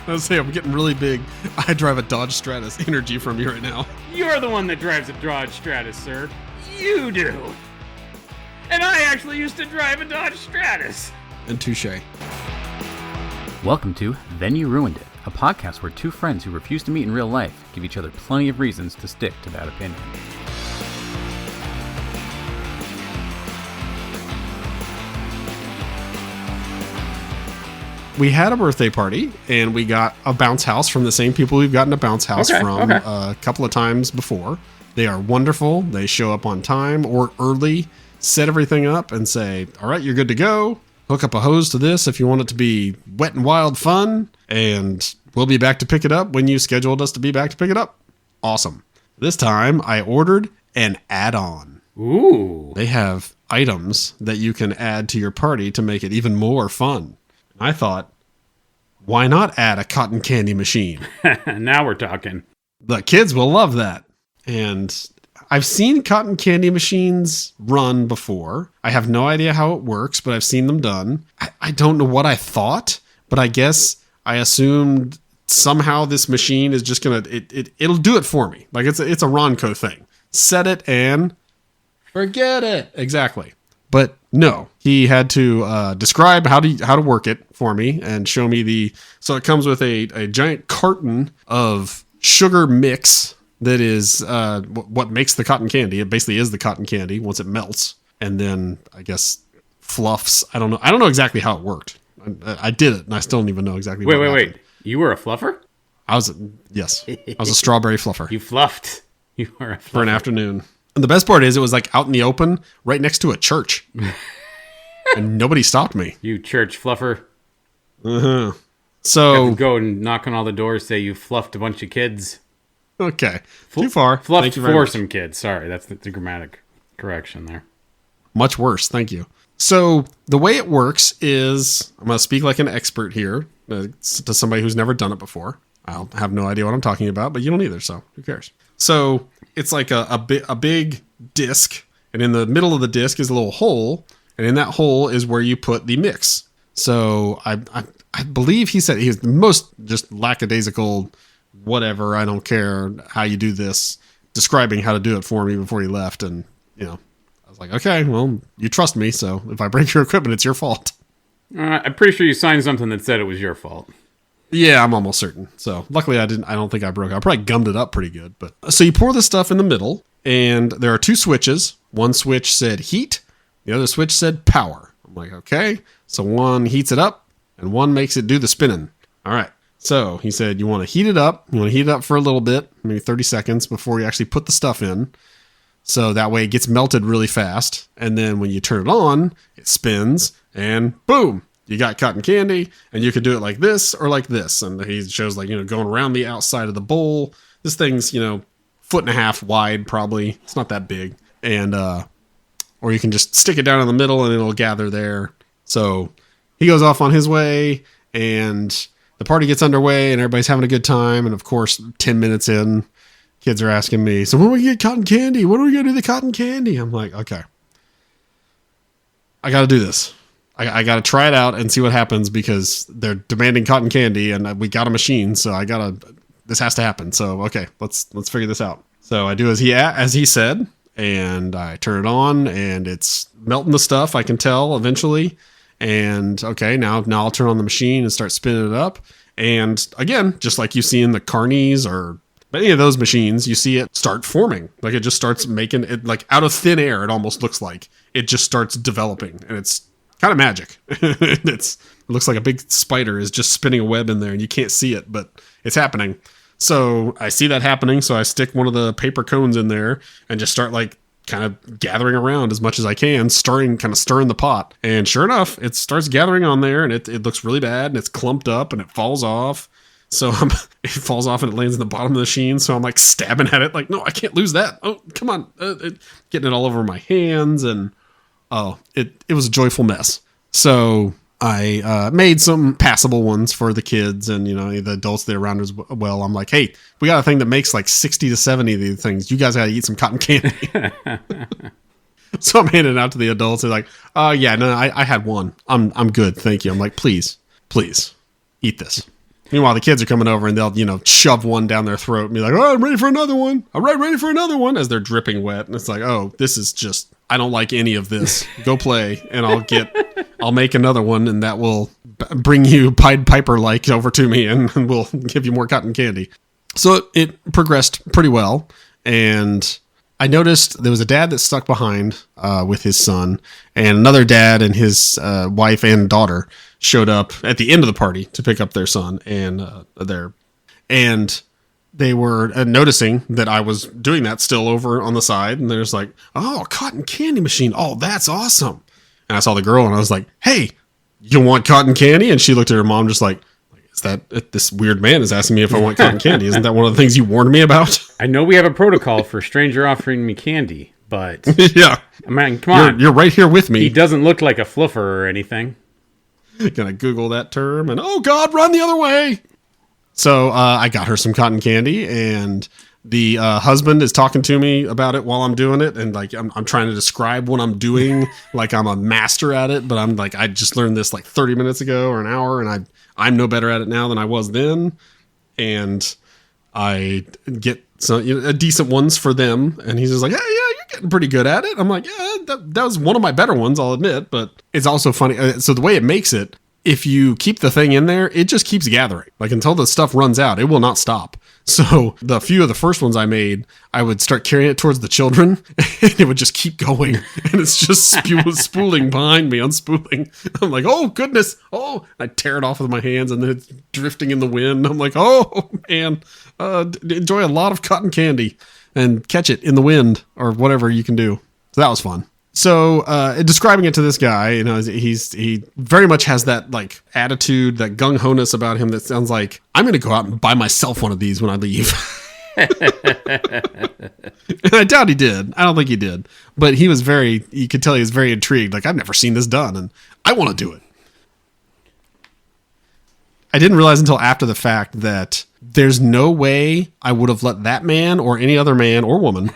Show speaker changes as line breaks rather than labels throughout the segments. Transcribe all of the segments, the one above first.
Let's say I'm getting really big. I drive a Dodge Stratus energy from you right now.
You're the one that drives a Dodge Stratus, sir. You do. And I actually used to drive a Dodge Stratus.
And touche.
Welcome to Then You Ruined It, a podcast where two friends who refuse to meet in real life give each other plenty of reasons to stick to that opinion.
We had a birthday party, and we got a bounce house from the same people we've gotten a bounce house from a couple of times before. They are wonderful. They show up on time or early, set everything up, and say, all right, you're good to go. Hook up a hose to this if you want it to be wet and wild fun, and we'll be back to pick it up when you scheduled us to be back to pick it up. Awesome. This time, I ordered an add-on.
Ooh.
They have items that you can add to your party to make it even more fun. I thought, why not add a cotton candy machine?
Now we're talking.
The kids will love that. And I've seen cotton candy machines run before. I have no idea how it works, but I've seen them done. I don't know what I thought, but I guess I assumed somehow this machine is just going to, it'll do it for me. Like it's a Ronco thing. Set it and forget it. Exactly. But no, he had to describe how to work it for me and show me so it comes with a giant carton of sugar mix that is what makes the cotton candy. It basically is the cotton candy once it melts. And then I guess fluffs. I don't know exactly how it worked. I did it and I still don't even know exactly what happened.
Wait. You were a fluffer?
Yes. I was a strawberry fluffer.
You fluffed. You were a fluffer.
For an afternoon. And the best part is it was like out in the open, right next to a church. And nobody stopped me.
You church fluffer.
Uh-huh. So
go and knock on all the doors, say you fluffed a bunch of kids.
Okay. Too far.
Fluffed
Thank you very
for
much.
some kids. Sorry, that's the grammatic correction there.
Much worse. Thank you. So the way it works is, I'm going to speak like an expert here to somebody who's never done it before. I'll have no idea what I'm talking about, but you don't either, so who cares? So it's like a big disc, and in the middle of the disc is a little hole, and in that hole is where you put the mix. So I believe he said he was the most just lackadaisical, whatever, I don't care how you do this, describing how to do it for me before he left. And, I was like, okay, well, you trust me, so if I break your equipment, it's your fault.
I'm pretty sure you signed something that said it was your fault.
Yeah, I'm almost certain. So luckily I don't think I broke it. I probably gummed it up pretty good. But so you pour the stuff in the middle, and there are two switches. One switch said heat. The other switch said power. I'm like, okay. So one heats it up and one makes it do the spinning. All right. So he said, you want to heat it up. You want to heat it up for a little bit, maybe 30 seconds before you actually put the stuff in. So that way it gets melted really fast. And then when you turn it on, it spins and boom. You got cotton candy, and you can do it like this or like this. And he shows going around the outside of the bowl. This thing's, 1.5 feet wide, probably. It's not that big. And, or you can just stick it down in the middle and it'll gather there. So he goes off on his way, and the party gets underway and everybody's having a good time. And of course, 10 minutes in, kids are asking me, so when do we get cotton candy? When are we going to do the cotton candy? I'm like, okay, I got to do this. I got to try it out and see what happens because they're demanding cotton candy and we got a machine. So this has to happen. So, okay, let's figure this out. So I do as he said, and I turn it on and it's melting the stuff. I can tell eventually. And okay, now I'll turn on the machine and start spinning it up. And again, just like you see in the carnies or any of those machines, you see it start forming. Like it just starts making it like out of thin air. It almost looks like it just starts developing, and it's kind of magic. It looks like a big spider is just spinning a web in there and you can't see it, but it's happening. So I see that happening. So I stick one of the paper cones in there and just start kind of gathering around as much as I can, stirring the pot. And sure enough, it starts gathering on there and it looks really bad and it's clumped up and it falls off. So it falls off and it lands in the bottom of the machine. So I'm stabbing at it no, I can't lose that. Oh, come on. Getting it all over my hands and it was a joyful mess. So I made some passable ones for the kids and, the adults that are around as well. I'm like, hey, we got a thing that makes 60 to 70 of these things. You guys got to eat some cotton candy. So I'm handing it out to the adults. They're like, yeah, no, I had one. I'm good. Thank you. I'm like, please eat this. Meanwhile, the kids are coming over and they'll, shove one down their throat and be like, oh, I'm ready for another one. All right, ready for another one, as they're dripping wet. And it's like, oh, this is just, I don't like any of this. Go play and I'll make another one, and that will bring you Pied Piper-like over to me, and we'll give you more cotton candy. So it progressed pretty well. And I noticed there was a dad that stuck behind with his son, and another dad and his wife and daughter showed up at the end of the party to pick up their son, and they were noticing that I was doing that still over on the side, and they're just like, oh, a cotton candy machine. Oh, that's awesome. And I saw the girl, and I was like, hey, you want cotton candy? And she looked at her mom just like, is that this weird man is asking me if I want cotton candy? Isn't that one of the things you warned me about?
I know we have a protocol for a stranger offering me candy, but
yeah,
I mean, come on,
you're right here with me.
He doesn't look like a fluffer or anything.
Gonna Google that term, and oh God, run the other way. So I got her some cotton candy, and the husband is talking to me about it while I'm doing it, and like I'm trying to describe what I'm doing like I'm a master at it, but I'm like, I just learned this like 30 minutes ago or an hour, and I'm no better at it now than I was then. And I get some decent ones for them, and he's just like, hey, yeah, you're getting pretty good at it. I'm like, yeah, that was one of my better ones, I'll admit, but it's also funny. So the way it makes it, if you keep the thing in there, it just keeps gathering. Like until the stuff runs out, it will not stop. So the few of the first ones I made, I would start carrying it towards the children, and it would just keep going. And it's just spooling behind me, unspooling. I'm like, oh, goodness. Oh, I tear it off with my hands, and then it's drifting in the wind. I'm like, oh, man, enjoy a lot of cotton candy and catch it in the wind or whatever you can do. So that was fun. So describing it to this guy, he very much has that like attitude, that gung-ho-ness about him that sounds like, I'm going to go out and buy myself one of these when I leave. And I doubt he did. I don't think he did. But you could tell he was very intrigued. Like, I've never seen this done, and I want to do it. I didn't realize until after the fact that there's no way I would have let that man or any other man or woman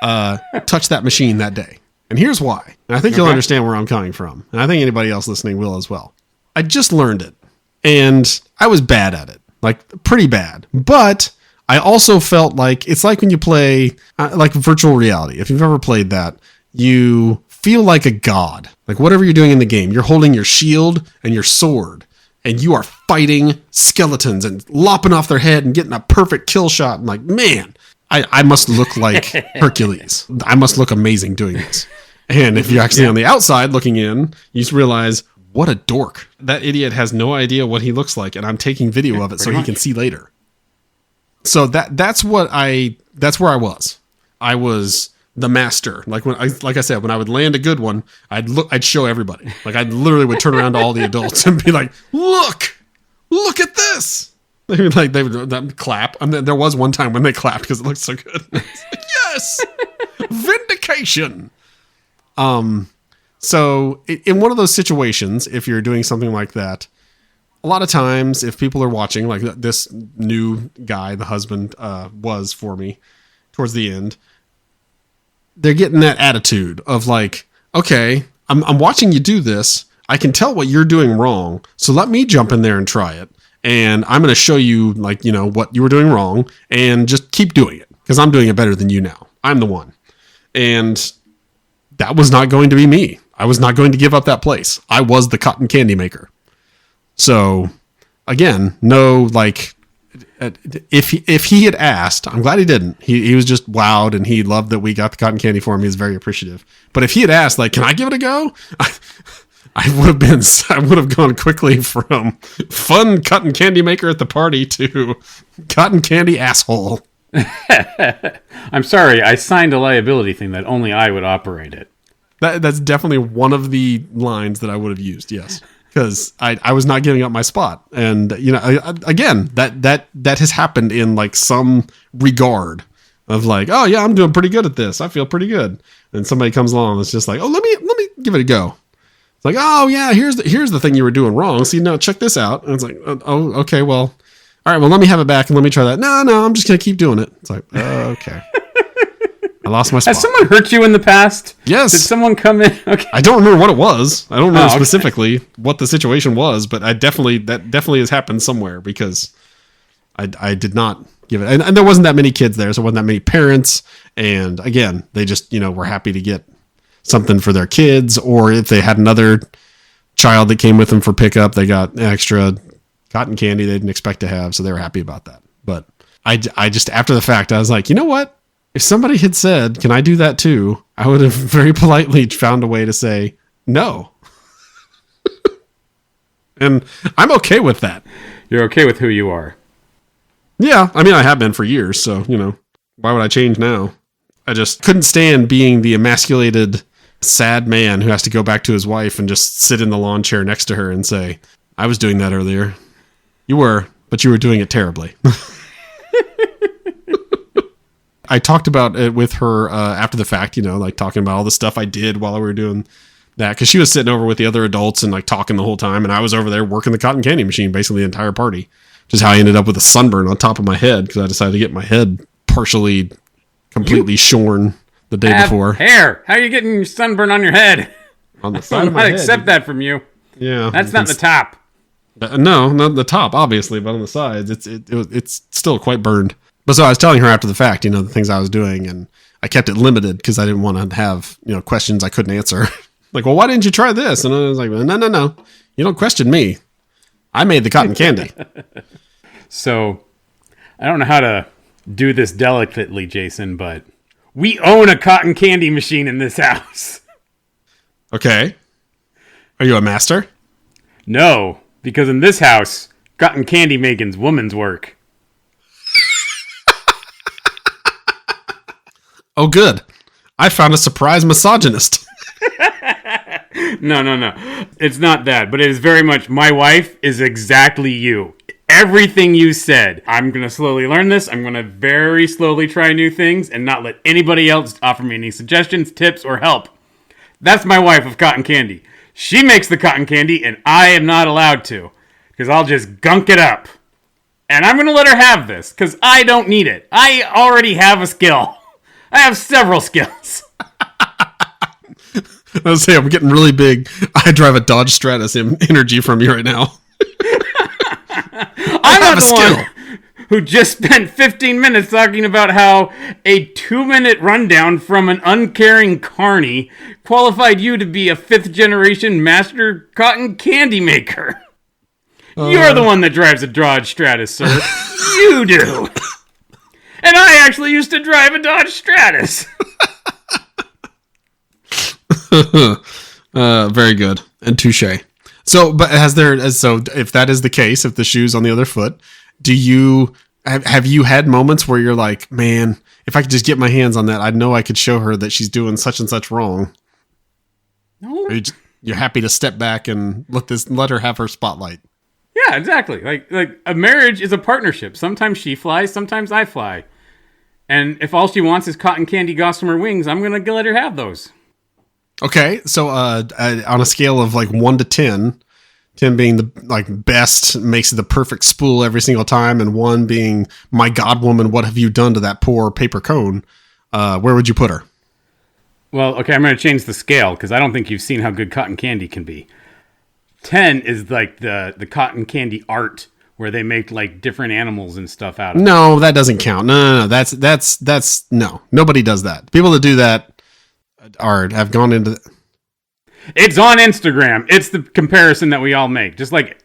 touch that machine that day. And here's why. And I think you'll understand where I'm coming from. And I think anybody else listening will as well. I just learned it. And I was bad at it. Like, pretty bad. But I also felt like, it's like when you play, like virtual reality. If you've ever played that, you feel like a god. Like, whatever you're doing in the game, you're holding your shield and your sword. And you are fighting skeletons and lopping off their head and getting a perfect kill shot. I'm like, man, I must look like Hercules. I must look amazing doing this. And if you're actually on the outside looking in, you just realize, what a dork. That idiot has no idea what he looks like, and I'm taking video of it so he can see later. So that's where I was. I was the master. Like I said, when I would land a good one, I'd show everybody. Like I literally would turn around to all the adults and be like, look at this. They would clap. And then there was one time when they clapped because it looked so good. Yes, vindication. So in one of those situations, if you're doing something like that, a lot of times if people are watching, like this new guy, the husband was for me towards the end, they're getting that attitude of like, okay, I'm watching you do this. I can tell what you're doing wrong. So let me jump in there and try it. And I'm going to show you like, what you were doing wrong, and just keep doing it because I'm doing it better than you now. I'm the one. And that was not going to be me. I was not going to give up that place. I was the cotton candy maker. So again, no, like if he had asked, I'm glad he didn't. He was just wowed, and he loved that we got the cotton candy for him. He was very appreciative. But if he had asked, like, can I give it a go? I would have gone quickly from fun cotton candy maker at the party to cotton candy asshole.
I'm sorry, I signed a liability thing that only I would operate it.
That's definitely one of the lines that I would have used, yes. Because I was not giving up my spot. And, again, that has happened in like some regard of like, oh yeah, I'm doing pretty good at this. I feel pretty good. And somebody comes along and it's just like, oh, let me give it a go. It's like, oh yeah, here's the thing you were doing wrong. See, now check this out. And it's like, oh, okay, well, all right, well, let me have it back and let me try that. No, I'm just going to keep doing it. It's like, okay. I lost my spot.
Has someone hurt you in the past?
Yes.
Did someone come in? Okay.
I don't remember what it was. I don't remember
okay.
specifically what the situation was, but that definitely has happened somewhere because I did not give it. And there wasn't that many kids there, so there wasn't that many parents. And again, they just, were happy to get something for their kids, or if they had another child that came with them for pickup, they got extra cotton candy they didn't expect to have, so they were happy about that. But I just, after the fact, I was like, you know what? If somebody had said, can I do that too? I would have very politely found a way to say no. And I'm okay with that.
You're okay with who you are.
Yeah, I mean, I have been for years, so, why would I change now? I just couldn't stand being the emasculated, sad man who has to go back to his wife and just sit in the lawn chair next to her and say, I was doing that earlier. You were, but you were doing it terribly. I talked about it with her after the fact, like talking about all the stuff I did while we were doing that. Because she was sitting over with the other adults and like talking the whole time. And I was over there working the cotton candy machine basically the entire party. Which is how I ended up with a sunburn on top of my head because I decided to get my head completely shorn the day before.
Hair! How are you getting your sunburn on your head?
On the side of my
I
head.
accept that from you.
Yeah.
That's not the top.
No, not the top, obviously, but on the sides, it's still quite burned. But so I was telling her after the fact, the things I was doing, and I kept it limited because I didn't want to have, questions I couldn't answer. Like, well, why didn't you try this? And I was like, no. You don't question me. I made the cotton candy.
So, I don't know how to do this delicately, Jason, but we own a cotton candy machine in this house.
Okay. Are you a master?
No, because in this house, cotton candy making's woman's work.
Oh, good. I found a surprise misogynist.
No. It's not that, but it is very much my wife is exactly you. Everything you said. I'm going to slowly learn this. I'm going to very slowly try new things and not let anybody else offer me any suggestions, tips, or help. That's my wife of cotton candy. She makes the cotton candy and I am not allowed to because I'll just gunk it up. And I'm going to let her have this because I don't need it. I already have a skill. I have several skills.
I was saying, I'm getting really big. I drive a Dodge Stratus energy from you right now.
I'm not the one who just spent 15 minutes talking about how a 2-minute rundown from an uncaring carny qualified you to be a 5th-generation master cotton candy maker. You're the one that drives a Dodge Stratus, sir. You do. And I actually used to drive a Dodge Stratus.
Very good. And touche. So, but if that is the case, if the shoe's on the other foot, have you had moments where you're like, man, if I could just get my hands on that, I know I could show her that she's doing such and such wrong.
No.
You're happy to step back and let her have her spotlight.
Yeah, exactly. Like a marriage is a partnership. Sometimes she flies, sometimes I fly. And if all she wants is cotton candy gossamer wings, I'm going to let her have those.
Okay, so on a scale of like 1 to 10, 10 being the best, makes it the perfect spool every single time, and 1 being, my God, woman, what have you done to that poor paper cone? Where would you put her?
Well, okay, I'm going to change the scale because I don't think you've seen how good cotton candy can be. 10 is like the cotton candy art where they make like different animals and stuff out of it.
No, that doesn't count. No. That's no. Nobody does that. People that do that have gone into.
It's on Instagram. It's the comparison that we all make. Just like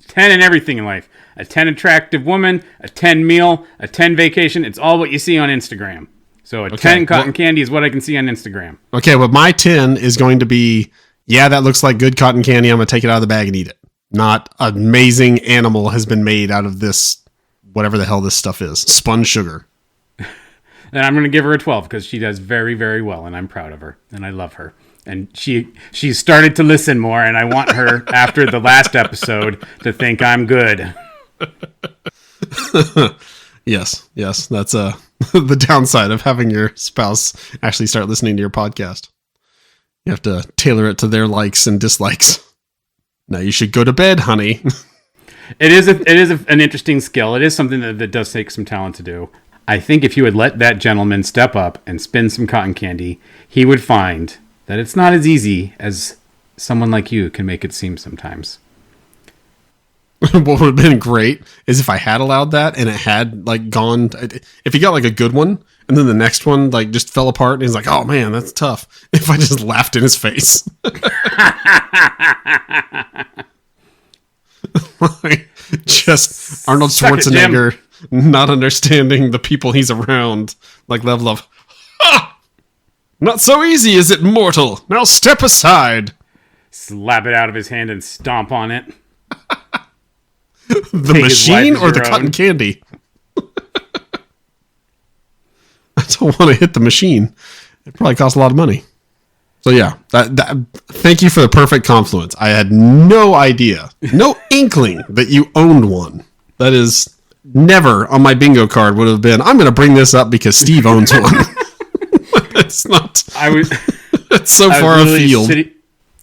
10 in everything in life. A 10 attractive woman, a 10 meal, a 10 vacation. It's all what you see on Instagram. So a 10 cotton candy is what I can see on Instagram.
Okay, well, my 10 is going to be, yeah, that looks like good cotton candy. I'm going to take it out of the bag and eat it. Not amazing animal has been made out of this, whatever the hell this stuff is. Spun sugar.
And I'm going to give her a 12 because she does very, very well, and I'm proud of her, and I love her. And she started to listen more, and I want her, after the last episode, to think I'm good.
Yes, that's the downside of having your spouse actually start listening to your podcast. You have to tailor it to their likes and dislikes. Now you should go to bed, honey.
It is an interesting skill. It is something that does take some talent to do. I think if you would let that gentleman step up and spin some cotton candy, he would find that it's not as easy as someone like you can make it seem sometimes.
What would have been great is if I had allowed that and it had like gone, if he got like a good one and then the next one like just fell apart and he's like, oh man, that's tough. If I just laughed in his face. Like, just Arnold
Suck it, Jim.
Schwarzenegger not understanding the people he's around, like level of, ha! Not so easy, is it, mortal? Now step aside.
Slap it out of his hand and stomp on it.
The
Take his life
machine
as
or the
your
cotton
own.
candy? I don't want to hit the machine. It probably costs a lot of money. So yeah, thank you for the perfect confluence. I had no idea, no inkling that you owned one. That is never on my bingo card would have been, I'm going to bring this up because Steve owns one. It's not. It's so far afield.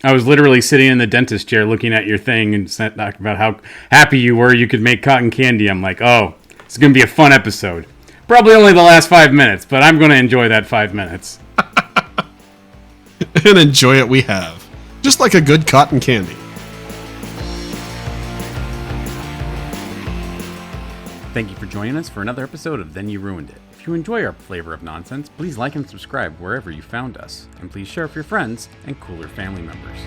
I was literally sitting in the dentist chair looking at your thing and talking about how happy you were you could make cotton candy. I'm like, oh, it's going to be a fun episode. Probably only the last 5 minutes, but I'm going to enjoy that 5 minutes.
And enjoy it we have. Just like a good cotton candy.
Thank you for joining us for another episode of Then You Ruined It. If you enjoy our flavor of nonsense, please like and subscribe wherever you found us. And please share with your friends and cooler family members.